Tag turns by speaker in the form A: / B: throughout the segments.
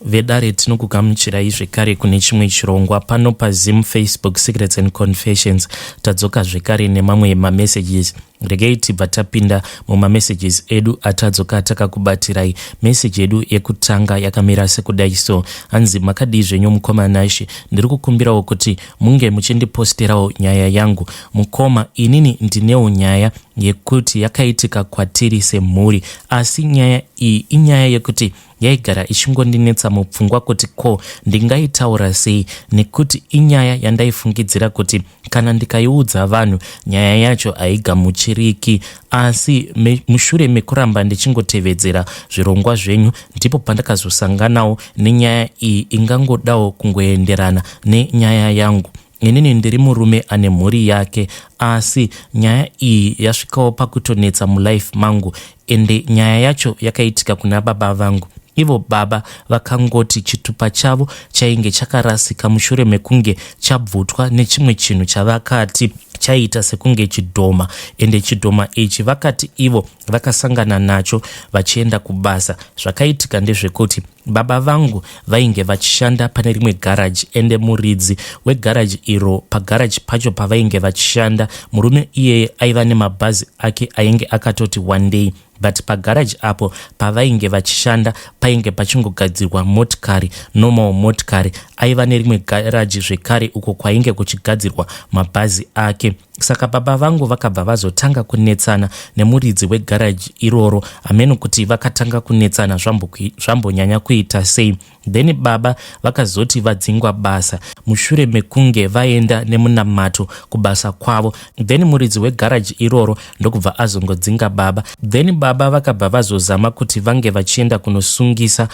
A: Vedare tinokugamuchirai zvekare kune chimwe chirongwa pano paZim Facebook Secrets and Confessions. Tadzoka zvekare nemamwe mamessages. Regei tibva tapinda mumamessages edu atadzoka takakubatirai. Message edu yekutanga yakamira sekudai so. Hanzi makadii zvenyu mukoma Nashi. Ndiri kukumbirawo kuti munge muchindiposterawo nyaya yangu. Mukoma, inini ndinewo nyaya yekuti yakaitika kwatiri semhuri. Asi nyaya iyi inyaya yekuti yaigara ichingondinetsa mupfungwa kuti ko ndingaitaura sei, nekuti inyaya yandaifungidzira kuti kana ndikaiudza vanhu nyaya yacho haigamuchiriki. Asi mushure mekuramba ndichingotevedzera zvirongwa zvenyu ndipo pandakazosanganawo nenyaya iyi ingangodawo kungoenderana nenyaya yangu. Inini ndiri murume ane mhuri yake, asi nyaya iyi yasvikawo pakutonetsa mulife mangu, ende nyaya yacho yakaitika kuna baba vangu. Ivo baba vakangoti chitupa chavo chainge chakarasika mushure mekunge chabvutwa nechimwe chinhu chavakati chaita sekunge chidhoma, ende chidhoma ichi vakati ivo vakasangana nacho vachienda kubasa. Zvakaitika ndezvekuti baba vangu vainge vachishanda pane rimwe garaji, ende muridzi wegaraji iro pagaraji pacho pavainge vachishanda murume iyeye aiva nemabhazi ake ainge akatoti one day. But pagaraji apo pavainge vachishanda painge pachingogadzirwa motikari, normal motikari. Aiva nerimwe garaji zvekare uko kwainge kuchigadzirwa mabhazi ake. Saka baba vangu vakabva vazotanga kunetsana nemuridzi wegaraji iroro, ameno kuti vakatanga kunetsana zvambonyanya kuita sei. Then baba vakazoti vadzingwa basa mushure mekunge vaenda nemunamato kubasa kwavo. Then muridzi wegaraji iroro ndokubva azongodzinga baba. Then baba vakabva vazozama kuti vange vachienda kunosungisa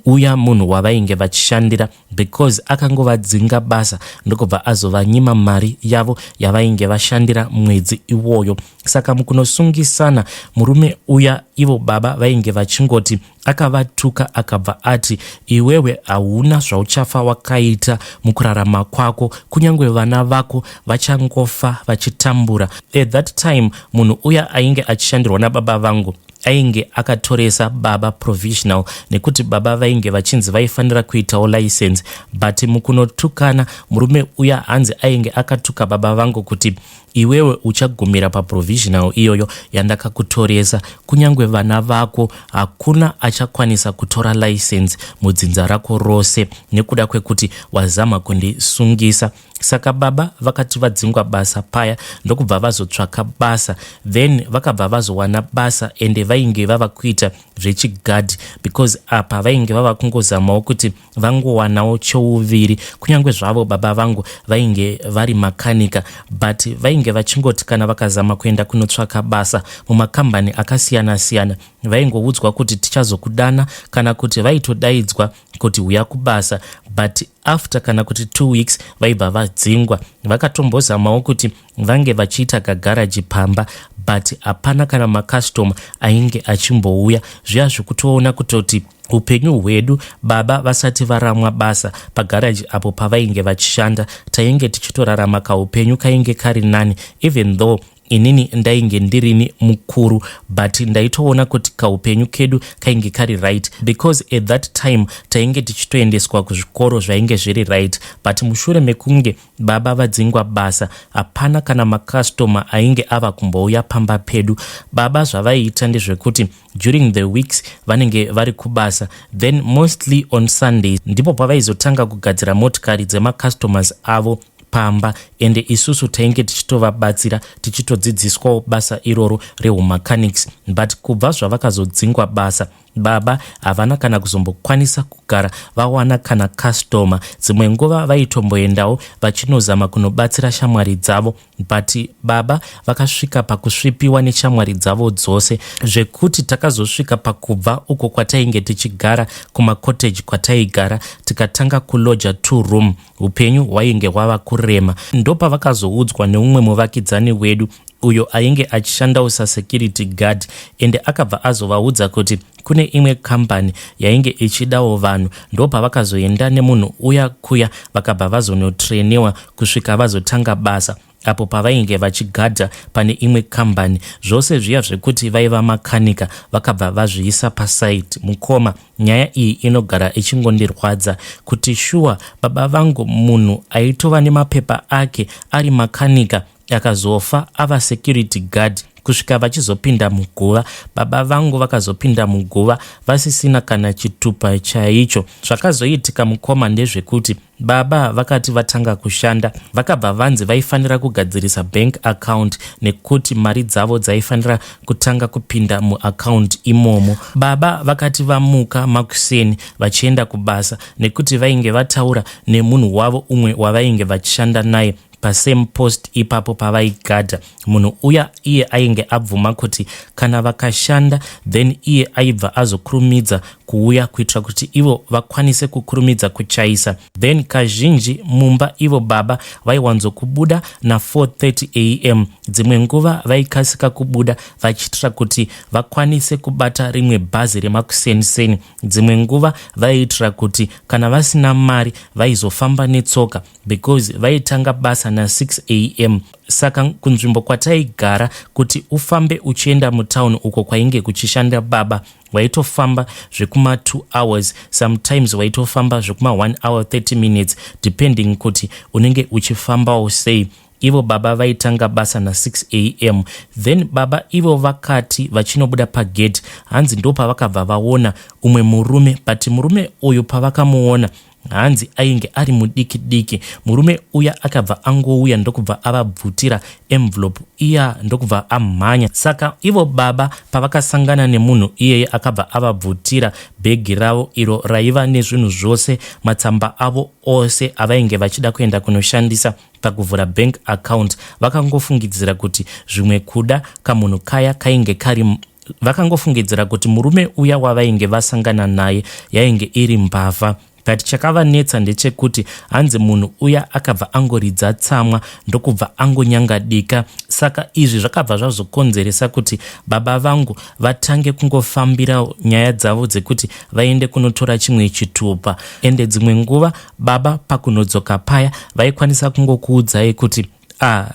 A: uya munhu wavainge vachishandira, because akangovadzinga basa ndokubva azovanyima mari yavo yavainge vashandira mwedzi iwoyo. Saka mukunosungisana murume uya ivo baba vainge vachingoti akavatuka akabva ati iwewe hauna zvauchafa wakaita mukurarama kwako, kunyange vana vako vachangofa vachitambura. At that time munhu uya ainge achishandirwa nababa vangu ainge akatoresa baba provisional, nekuti baba vainge vachinzi vaifanira kuitawo license. But mukunotukana murume uya hanzi ainge akatuka baba vangu kuti iwewe uchagumira paprovisional iyoyo yandakakutoresa, kunyange vana vako hakuna achakwanisa kutora license mudzinza rako rose nekuda kwekuti wazama kundisungisa. Saka baba vakati vadzingwa basa paya ndokubva vazotsvaka basa, then vakabva vazowana basa ende vainge vava kuita zvechigadhi, because apa vainge vava kungozamawo kuti vangowanawo chouviri. Kunyange zvavo baba vangu vainge vari makanika, but vainge vachingoti kana vakazama kuenda kunotsvaka basa mumakambani akasiyana-siyana vaingoudzwa kuti tichazokudana, kana kuti vaitodaidzwa kuti uya kubasa. But after kana kuti 2 weeks vaibva vadzingwa. Vakatombozamawo kuti vange vachiita kagaraji pamba, but hapana kana makastoma ainge achimbouya. Zviya zvekutoona kutoti upenyu hwedu baba vasati varamwa basa pagaraji apo pavainge vachishanda tainge tichitorarama kaupenyu kainge kari nani, even though inini ndainge ndirini mukuru, but ndaitoona kuti kaupenyu kedu kainge kari right, because at that time tainge tichitoendeswa kuzvikoro zvainge zviri right. But mushure mekunge baba vadzingwa basa hapana kana makastoma ainge ava kumbouya pamba pedu. Baba zvavaiita ndezvekuti during the weeks vanenge vari kubasa, then mostly on Sundays ndipo pavaizotanga kugadzira motikari dzemakastomers avo pamba, ende isusu tainge tichitovabatsira tichitodzidziswawo basa iroro rehumachanics. But kubva zvavakazodzingwa basa baba havana kana kuzombokwanisa kugara vawana kana kastoma. Dzimwe nguva vaitomboendawo vachinozama kunobatsira shamwari dzavo, but baba vakasvika pakusvipiwa neshamwari dzavo dzose, zvekuti takazosvika pakubva uko kwatainge tichigara kumakoteji kwataigara tikatanga kuloja 2 room. Upenyu hwainge hwava kurema. Ndopa vakazoudzwa neumwe muvakidzani wedu uyo ainge achishandawo security guard, ende akabva azovaudza kuti kune imwe kambani yainge ichidawo vanhu. Ndopa vakazoenda nemunhu uya kuya vakabva vazonotrainewa kusvika vazotanga basa. apo pavainge vachigadha pane imwe kambani. Zvose zviya zvekuti vaiva makanika vakabva vazviisa pasite. Mukoma, nyaya iyi inogara ichingondirwadza kuti shuwa baba vangu munhu aitova nemapepa ake ari makanika akazofa ava security guard kusvika vachizopinda muguva. Baba vangu vakazopinda muguva vasisina kana chitupa chaicho. Zvakazoitika mukoma ndezvekuti baba vakati vatanga kushanda vakabva vanzi vaifanira kugadzirisa bank account nekuti mari dzavo dzaifanira kutanga kupinda muaccount imomo. Baba vakati vamuka makuseni vachienda kubasa nekuti vainge vataura nemunhu wavo umwe wavainge vachishanda naye pasame post ipapo pavaigadha. Munhu uya iye ainge abvuma kuti kana vakashanda then iye aibva azokurumidza kuuya kuitira kuti ivo vakwanise kukurumidza kuchaisa. Then kazhinji mumba ivo baba vaiwanzokubuda na 4:30 am. Dzimwe nguva vaikasika kubuda vachiitira kuti vakwanise kubata rimwe bhazi remakuseniseni. Dzimwe nguva vaiitira kuti kana vasina mari vaizofamba netsoka because vaitanga basa na 6 am. Saka kunzvimbo kwataigara kuti ufambe uchienda mutauni uko kwainge kuchishanda baba waitofamba zvekuma 2 hours, sometimes waitofamba zvekuma 1 hour 30 minutes depending kuti unenge uchifambawo sei. Ivo baba vaitanga basa na 6 am. Then baba ivo vakati vachinobuda pagate hanzi ndo pavakabva vaona umwe murume, but murume uyu pavakamuona hanzi ainge ari mudiki. Murume uya akabva angouya ndokubva avabvutira envelope iya ndokubva amhanya. Saka ivo baba pavakasangana nemunhu iyeye akabva avabvutira bhegi ravo iro raiva nezvinhu zvose, matsamba avo ose avainge vachida kuenda kunoshandisa pakuvhura bank account. Vakangofungidzira kuti zvimwe kuda kamunhu kaya kainge kari vakangofungidzira kuti murume uya wavainge vasangana naye yainge iri mbavha. But chakavanetsa ndechekuti hanzi munhu uya akabva angoridza tsamwa ndokubva angonyangadika. Saka izvi zvakabva zvazokonzeresa kuti baba vangu vatange kungofambira nyaya dzavo dzekuti vaende kunotora chimwe chitupa. Ende dzimwe nguva baba pakunodzoka paya vaikwanisa kungokuudzai kuti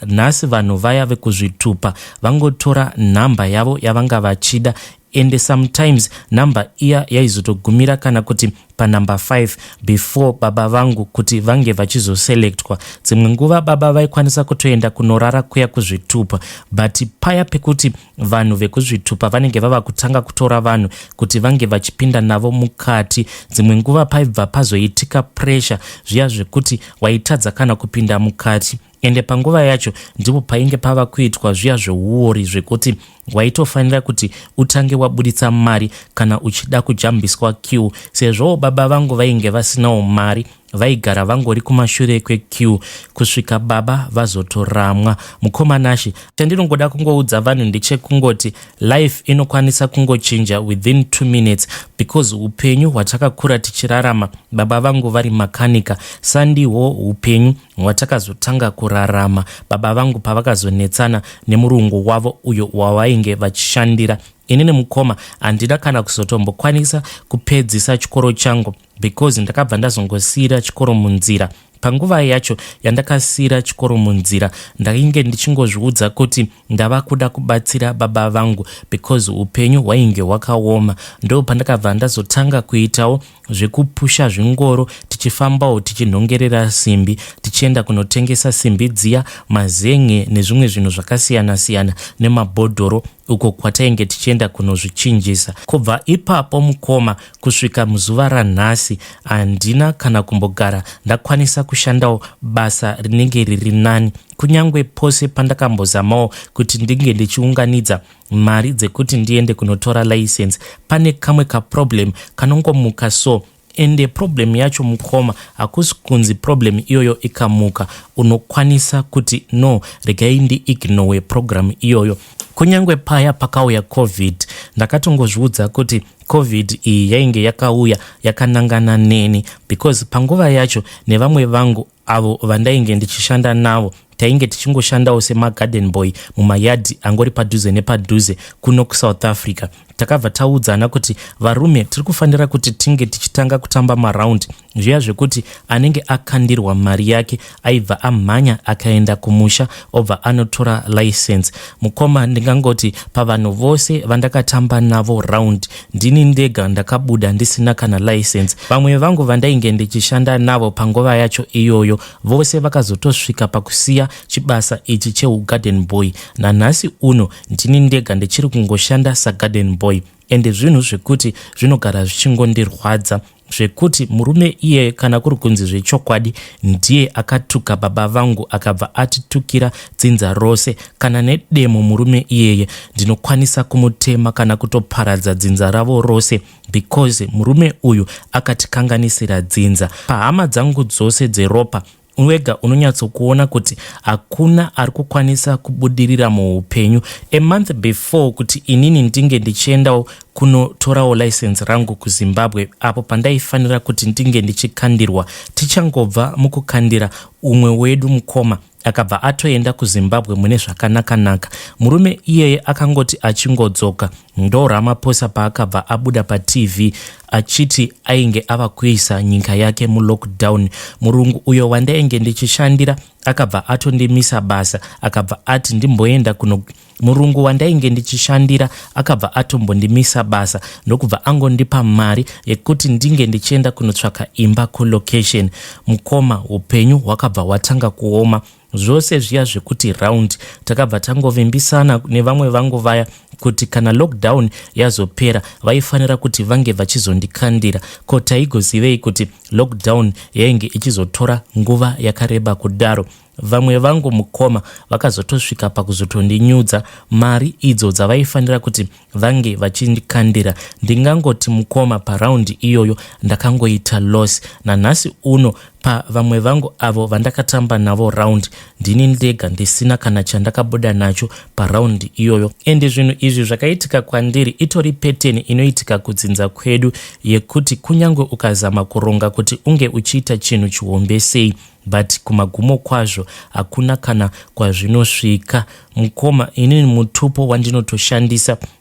A: nhasi vanhu vaya vekuzvitupa vangotora nhamba yavo yavanga vachida. Ende sometimes namba iya yaizotogumira kana kuti panumber 5 before baba vangu kuti vange vachizoselectwa. Dzimwe nguva baba vaikwanisa kutoenda kunorara kuya kuzvitupa, but paya pekuti vanhu vekuzvitupa vanenge vava kutanga kutora vanhu kuti vange vachipinda navo mukati. Dzimwe nguva paibva pazoitika pressure zviya zvekuti waitadza kana kupinda mukati. Ende panguva yacho ndipo painge pava kuitwa zviya zveuori zvekuti waitofanira kuti utange wabuditsa mari kana uchida kujambiswa queue. Sezvo baba vangu vainge vasinawo mari vaigara vangori kumashure kwequeue kusvika baba vazotoramwa. Mukomanashi, chandinongoda kungoudza vanhu ndechekungoti life inokwanisa kungochinja within 2 minutes because upenyu hwatakakura tichirarama baba vangu vari makanika sandiwo upenyu hwatakazotanga kurarama baba vangu pavakazonetsana nemurungu wavo uyo wavainge vachishandira. Inini mukoma handina kana kuzotombokwanisa kupedzisa chikoro changu because ndakabva ndazongosiyira chikoro munzira. Panguva yacho yandakasiyira chikoro munzira ndainge ndichingozviudza kuti ndava kuda kubatsira baba vangu because upenyu hwainge hwakaoma. Ndo pandakabva ndazotanga kuitawo zvekupusha zvingoro tichifambawo tichinhongerera simbi tichienda kunotengesa simbi dziya, mazen'e nezvimwe zvinhu zvakasiyana siyana nemabhodhoro uko kwatainge tichienda kunozvichinjisa. Kubva ipapo mukoma kusvika muzuva ranhasi handina kana kumbogara ndakwanisa kushandawo basa rinenge riri nani. Kunyangwe pose pandakambozamawo kuti ndinge ndichiunganidza mari dzekuti ndiende kunotora license, pane kamwe kaproblem kanongomuka so. Ende problem yacho mukoma hakusi kunzi problem iyoyo ikamuka unokwanisa kuti no regai ignore program iyoyo. Kunyangwe paya pakauya covid ndakatongozviudza kuti COVID iyi yainge yakauya yakanangana neni, because panguva yacho nevamwe vangu avo vandainge ndichishanda navo tainge tichingoshandawo semagarden boy mumayadhi angori padhuze nepadhuze kuno kuSouth Africa. Takabva taudzana kuti varume tiri kufanira kuti tinge tichitanga kutamba maraundi zviya zvekuti anenge akandirwa mari yake aibva amhanya akaenda kumusha obva anotora license. Mukoma ndingangoti pavanhu vose vandakatamba navo round ndini ndega ndakabuda ndisina kana license. Vamwe vangu vandainge ndichishanda navo panguva yacho iyoyo vose vakazotosvika pakusiya chibasa ichi cheugarden boy. Nanhasi uno ndini ndega ndichiri kungoshanda sagarden boy. Ende zvinhu zvekuti zvinogara zvichingondirwadza zvekuti murume iye kana kuri kunzi zvechokwadi ndiye akatuka baba vangu akabva atitukira dzinza rose. Kana nedemo murume iyeye ndinokwanisa kumutema kana kutoparadza dzinza ravo rose, because murume uyu akatikanganisira dzinza. Pahama dzangu dzose dzeropa wega unonyatsokuona kuti hakuna ari kukwanisa kubudirira muupenyu. A month before kuti inini ndinge ndichiendawo kunotorawo license rangu kuZimbabwe, apo pandaifanira kuti ndinge ndichikandirwa, tichangobva mukukandira umwe wedu mukoma akabva atoenda kuZimbabwe mune zvakanaka-naka. Murume iyeye akangoti achingodzoka ndo Ramaphosa paakabva abuda paTV achiti ainge ava kuisa nyika yake mulockdown. Murungu uyo wandainge ndichishandira akabva atondimisa basa, akabva ati ndimboenda kuno. Murungu wandainge ndichishandira akabva atombondimisa basa ndokubva angondipa mari yekuti ndinge ndichienda kunotsvaka imba kulocation. Mukoma upenyu hwakabva hwatanga kuoma. Zvose zviya zvekuti round takabva tangovimbisana nevamwe vangu vaya kuti kana lockdown yazopera vaifanira kuti vange vachizondikandira. Ko taigozivei kuti lockdown yainge ichizotora nguva yakareba kudaro. Vamwe vangu mukoma vakazotosvika pakuzotondinyudza mari idzo dzavaifanira kuti vange vachindikandira. Ndingangoti mukoma paraundi iyoyo ndakangoita loss. Nanhasi uno pa vamwe vangu avo vandakatamba navo round ndini ndega ndisina kana chandakabuda nacho paraundi iyoyo. Ende zvinhu izvi zvakaitika kwandiri itori pattern inoitika kudzinza kwedu yekuti kunyangwe ukazama kuronga kuti unge uchiita chinhu chihombe sei, but kumagumo kwazvo hakuna kana kwazvinosvika. Mukoma inini mutupo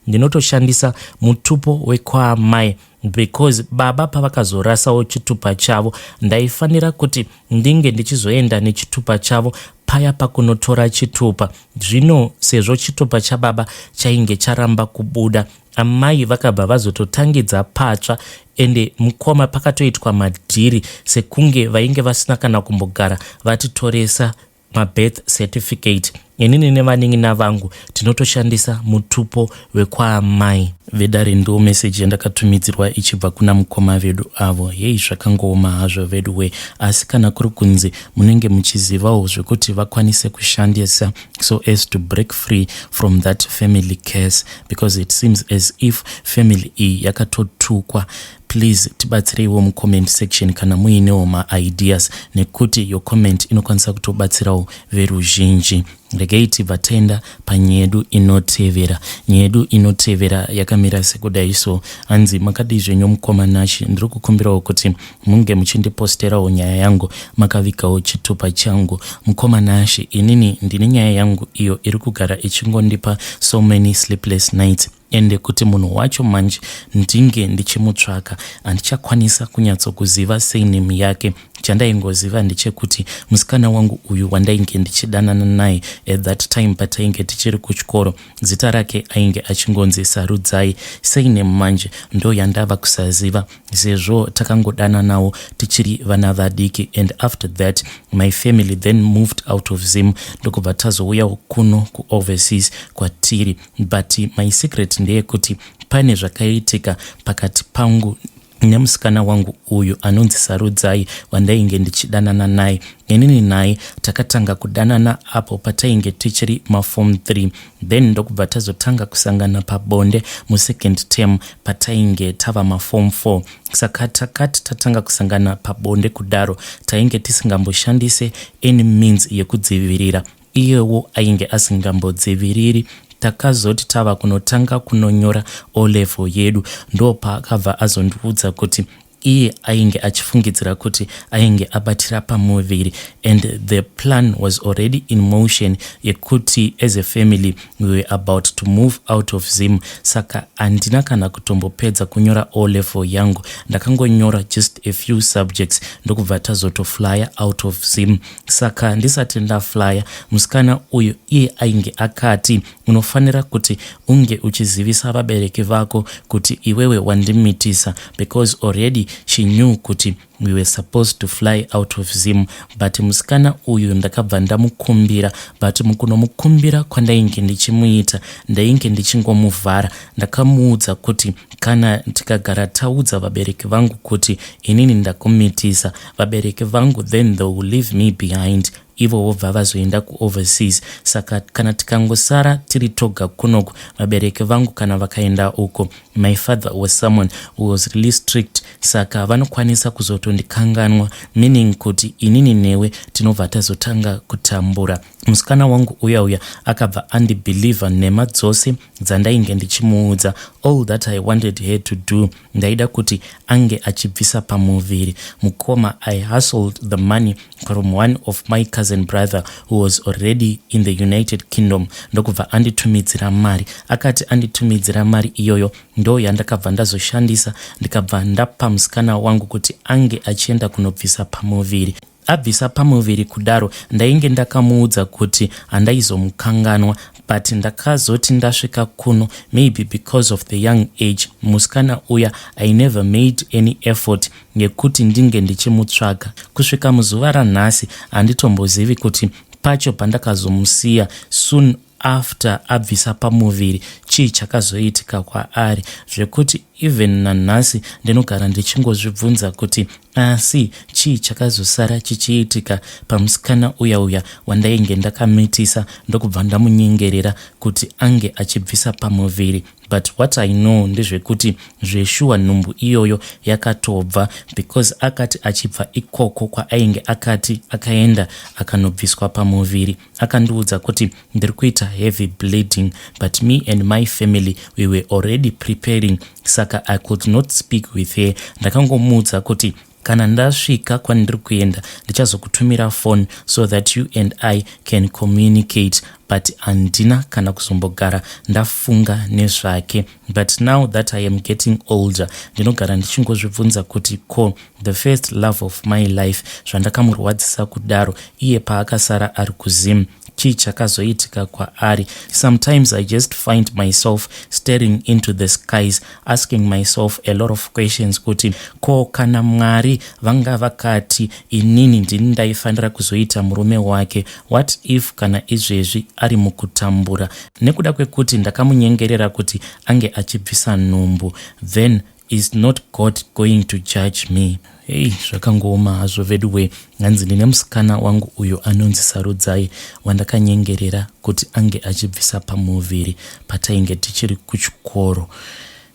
A: ndinotoshandisa mutupo wekwaamai, because baba pavakazorasawo chitupa chavo ndaifanira kuti ndinge ndichizoenda nechitupa chavo paya pakunotora chitupa. Zvino sezvo chitupa chababa chainge charamba kubuda, amai vakabva vazototangidza patsva. Ende mukoma pakatoitwa madhiri sekunge vainge vasina kana kumbogara vatitoresa mabirth certificate. Inini nevanin'ina vangu tinotoshandisa mutupo wekwaamai. Vedare ndo meseji yandakatumidzirwa ichibva kuna mukoma vedu avo. Hei, zvakangooma hazvo vedu we, asi kana kuri kunzi munenge muchizivawo zvekuti vakwanise kushandisa so as to break free from that family curse, because it seems as if family iyi yakatotukwa. Please tibatsireiwo mucomment section kana muinewo maideas, nekuti yo comment inokwanisa kutobatsirawo veruzhinji. Regei tibva taenda panyedu inotevera. Nyedu inotevera yakamira sekudai so. Hanzi makadi zvenyu mukoma nashi, ndiri kukumbirawo kuti munge muchindiposterawo nyaya yangu makavikawo chitupa changu. Mukoma nashi, inini ndine nyaya yangu iyo iri kugara ichingondipa so many sleepless nights. Ende kuti munhu wacho manje ndinge ndichimutsvaka handichakwanisa kunyatsokuziva surname yake. Chandaingoziva ndechekuti musikana wangu uyu wandainge ndichidanana naye at that time patainge tichiri kuchikoro, zita rake ainge achingonzi Sarudzai. Surname manje ndo yandava kusaziva sezvo takangodananawo tichiri vana vadiki. And after that my family then moved out of Zim ndokubva tazouya kuno ku-overseas kwatiri. But my secret ndeyekuti pane zvakaitika pakati pangu nemusikana wangu uyu anonzi Sarudzai wandainge ndichidanana naye. Inini naye takatanga kudanana apo patainge tichiri maform 3, then ndokubva tazotanga kusangana pabonde musecond term patainge tava maform 4. Saka takati tatanga kusangana pabonde kudaro tainge tisingamboshandise any means yekudzivirira. Iyewo ainge asingambodziviriri. takazoti tava kunotanga kunonyora O level yedu, ndo paakabva azondiudza kuti iye ainge achifungidzira kuti ainge abatira pamuviri, and the plan was already in motion yekuti as a family we were about to move out of Zim. Saka andina kana kutombopedza kunyora O level yangu, ndakangonyora just a few subjects ndokubva tazotoflya out of Zim. Saka ndisati ndaflya, musikana uyu iye ainge akati unofanira kuti unge uchizivisa vabereki vako kuti iwewe wandimitisa, because already she knew kuti we were supposed to fly out of Zim. But musikana uyu ndakabva ndamukumbira, but mukunomukumbira kwandainge ndichimuita ndainge ndichingomuvhara. Ndakamuudza kuti kana tikagara taudza vabereki vangu kuti inini ndakumitisa, vabereki vangu then they will leave me behind, ivo vobva vazoenda ku-overseas. Saka kana tikangosara tiri toga kunoku, vabereki vangu kana vakaenda uko, my father was someone who was really strict, saka vanokwanisa kuzotondikanganwa, meaning kuti inini newe tinobva tazotanga kutambura. Musikana wangu uya akabva andibelieve nhema dzose dzandainge ndichimuudza. All that I wanted her to do, ndaida kuti ange achibvisa pamuviri. Mukoma, I hustled the money from one of my cousin brother who was already in the United Kingdom, ndokubva anditumidzira mari. Akati anditumidzira mari iyoyo ndo yandakabva ndazoshandisa, ndikabva ndapa musikana wangu kuti ange achienda kunobvisa pamuviri. Abvisa pamuviri kudaro, ndainge ndakamuudza kuti handaizomukanganwa, but ndakazoti ndasvika kuno, maybe because of the young age, musikana uya I never made any effort yekuti ndinge ndichimutsvaga. Kusvika muzuva ranhasi handitombozivi kuti pacho pandakazomusiya soon after abvisa pamuviri chii chakazoitika kwaari, zvekuti even nanhasi ndinogara ndichingozvibvunza kuti asi chii chakazosara chichiitika pamusikana uya wandainge ndakamitisa ndokubva ndamunyengerera kuti ange achibvisa pamuviri. But what I know ndezvekuti zveshuwa nhumbu iyoyo yakatobva, because akati achibva ikoko kwaainge akati akaenda akanobviswa pamuviri, akandiudza kuti ndiri kuita heavy bleeding, but me and my family we were already preparing, saka I could not speak with her. Ndakangomuudza kuti kana ndasvika kwandiri kuenda ndichazokutumira phone so that you and I can communicate, but handina kana kuzombogara ndafunga nezvake. But now that I am getting older, ndinogara ndichingozvibvunza kuti ko the first love of my life zvandakamurwadzisa kudaro iye paakasara ari kuZim, chii chakazoitika kwaari. Sometimes I just find myself staring into the skies, asking myself a lot of questions kuti ko kana Mwari vanga vakati inini ndini ndaifanira kuzoita murume wake, what if kana izvezvi ari mukutambura. Nekuda kwekuti ndakamunyengerera kuti ange achibvisa nhumbu, then is not God going to judge me? Hey, zvakangooma hazvo veduwe. Hanzi ndine musikana wangu uyo anonzi Sarudzai wandakanyengerera kuti ange achibvisa pamuviri patainge tichiri kuchikoro.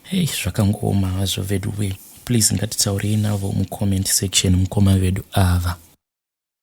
A: Hey, zvakangooma hazvo veduwe. Please ngatitaurei navo mucomment section, mukoma vedu ava.